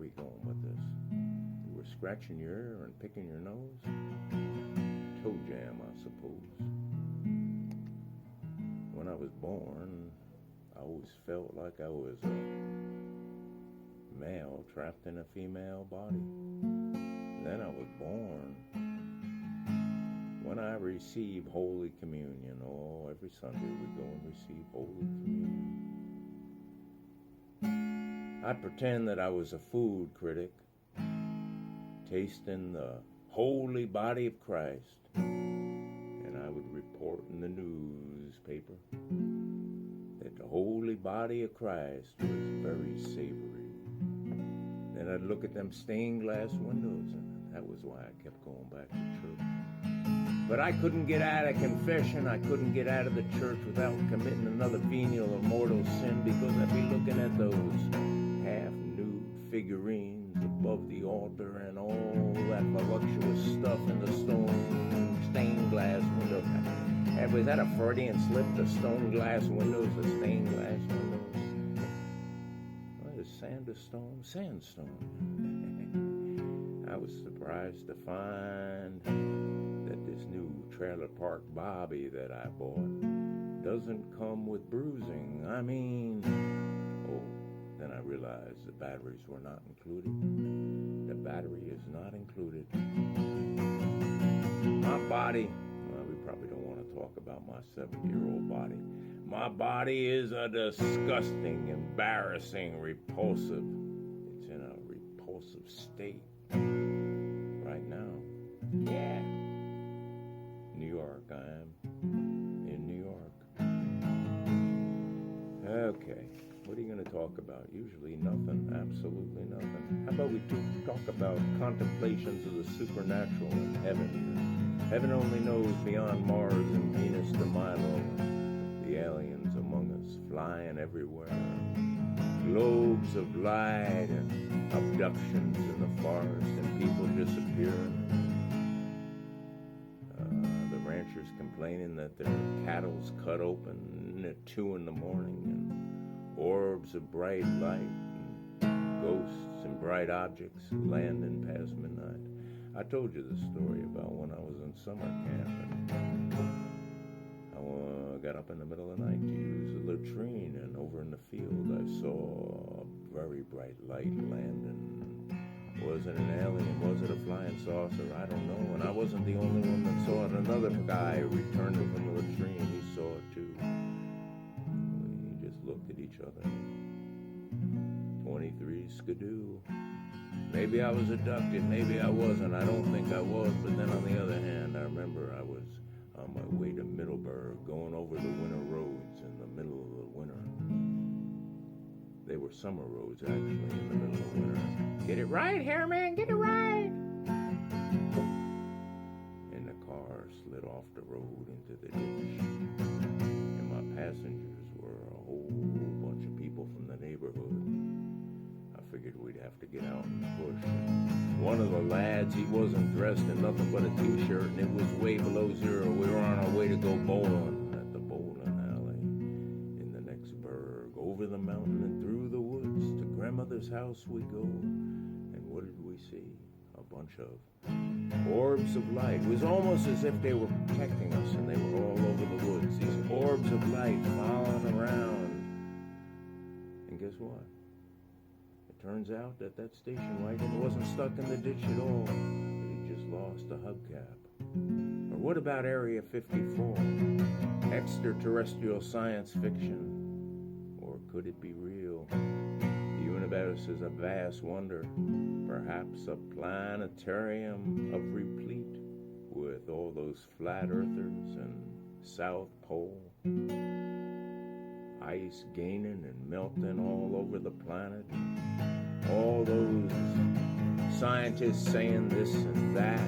we going with this? You were scratching your ear and picking your nose? Toe jam, I suppose. When I was born, I always felt like I was a male trapped in a female body. Then I was born. When I receive Holy Communion, every Sunday we go and receive Holy Communion. I pretend that I was a food critic, tasting the holy body of Christ, and I would report in the newspaper that the holy body of Christ was very savory. Then I'd look at them stained glass windows, and that was why I kept going back to church. But I couldn't get out of confession. I couldn't get out of the church without committing another venial or mortal sin, because I'd be looking at those half-nude figurines above the altar and all that voluptuous stuff in the stained glass window. Was that a Freudian slip? The stained glass windows, the stained glass windows. What is sandstone? Sandstone. I was surprised to find that this new trailer park Bobby that I bought doesn't come with bruising. Then I realized the batteries were not included. The battery is not included. My body, we probably don't want to talk about my 7-year-old body. My body is a disgusting, embarrassing, repulsive. It's in a repulsive state right now. Yeah. New York, I am in New York. Okay, what are you going to talk about? Usually nothing, absolutely nothing. How about we talk about contemplations of the supernatural in heaven? Heaven only knows beyond Mars and Venus to Milo. The aliens among us flying everywhere. Globes of light and abductions in the forest and people disappearing. The ranchers complaining that their cattle's cut open at 2 a.m. and orbs of bright light and ghosts and bright objects landing past midnight. I told you the story about when I was in summer camp and I got up in the middle of the night to use the latrine, and over in the field I saw a very bright light landing. Was it an alien? Was it a flying saucer? I don't know. And I wasn't the only one that saw it. Another guy who returned it from the latrine, he saw it too. We just looked at each other. 23 skidoo. Maybe I was abducted, maybe I wasn't. I don't think I was, but then on the other hand, I remember I was on my way to Middleburg, going over the winter roads in the middle of the winter. They were summer roads, actually, in the middle of winter. Get it right, Hairman, get it right! And the car slid off the road into the ditch. And my passengers were a whole bunch of people from the neighborhood. I figured we'd have to get out and push. One of the lads, he wasn't dressed in nothing but a t-shirt, and it was way below zero. We were on our way to go bowling at the bowling alley in the next burg. Over the mountain and through the woods to grandmother's house we go. And what did we see? A bunch of orbs of light. It was almost as if they were protecting us, and they were all over the woods. These orbs of light following around. And guess what? Turns out that station wagon wasn't stuck in the ditch at all. It just lost a hubcap. Or what about Area 54? Extraterrestrial science fiction? Or could it be real? The universe is a vast wonder. Perhaps a planetarium of replete with all those flat earthers and South Pole. Ice gaining and melting all over the planet. All those scientists saying this and that,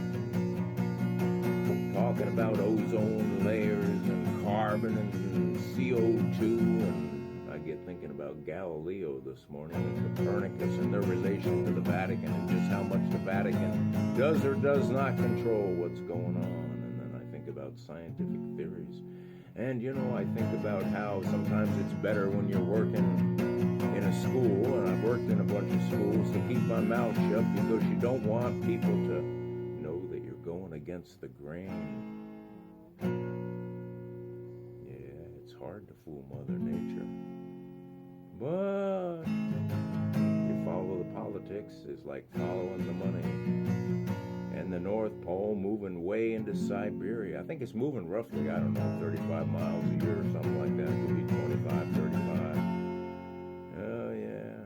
talking about ozone layers and carbon and CO2, and I get thinking about Galileo this morning and Copernicus and their relation to the Vatican and just how much the Vatican does or does not control what's going on. And then I think about scientific theories. And, I think about how sometimes it's better when you're working in a school, and I've worked in a bunch of schools, to keep my mouth shut because you don't want people to know that you're going against the grain. Yeah, it's hard to fool Mother Nature. But you follow the politics is like following the money. And the North Pole moving way into Siberia. I think it's moving roughly, I don't know, 35 miles a year or something like that. It could be 25, 35. Oh, yeah.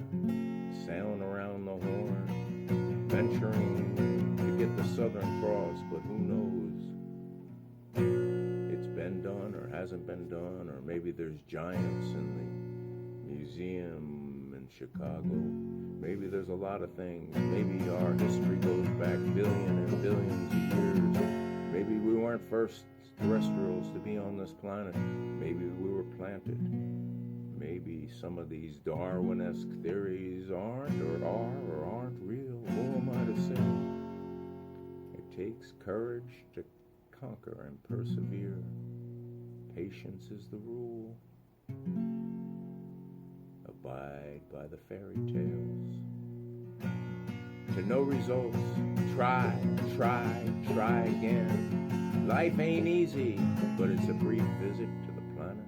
Sailing around the Horn, venturing to get the Southern Cross, but who knows? It's been done or hasn't been done, or maybe there's giants in the museum in Chicago. Maybe there's a lot of things. Maybe our history goes back billions and billions of years. Maybe we weren't first terrestrials to be on this planet. Maybe we were planted. Maybe some of these Darwin-esque theories aren't or aren't real. Who am I to say? It takes courage to conquer and persevere. Patience is the rule. Abide by the fairy tales. To no results, try again. Life ain't easy, but it's a brief visit to the planet.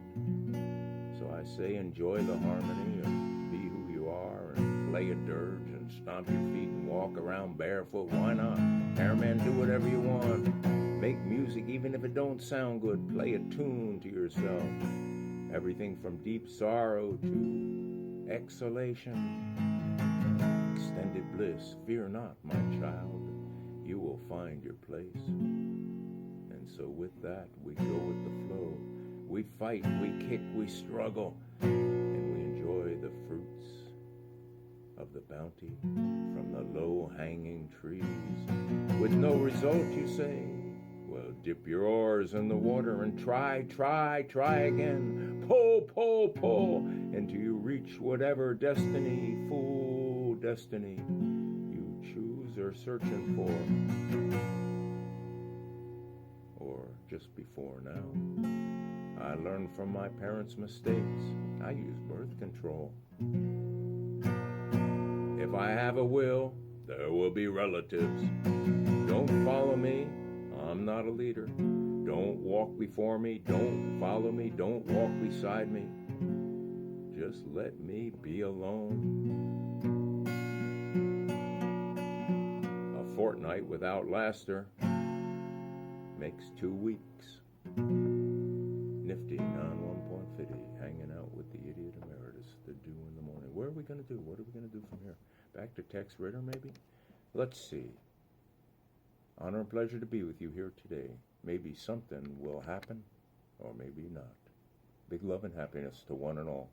So I say enjoy the harmony of be who you are and play a dirge and stomp your feet and walk around barefoot. Why not? Airman, do whatever you want. Make music even if it don't sound good. Play a tune to yourself. Everything from deep sorrow to exhalation, extended bliss. Fear not, my child, you will find your place. And so with that, we go with the flow. We fight, we kick, we struggle, and we enjoy the fruits of the bounty from the low-hanging trees. With no result, you say? Well, dip your oars in the water and try again. Pull, until you reach whatever destiny, full destiny, you choose or searching for. Or just before now. I learned from my parents' mistakes. I use birth control. If I have a will, there will be relatives. Don't follow me. I'm not a leader. Don't walk before me. Don't follow me. Don't walk beside me. Just let me be alone. A fortnight without laughter makes 2 weeks. Nifty 91.50, hanging out with the idiot emeritus, the dew in the morning. Where are we going to do? What are we going to do from here? Back to Tex Ritter, maybe? Let's see. Honor and pleasure to be with you here today. Maybe something will happen, or maybe not. Big love and happiness to one and all.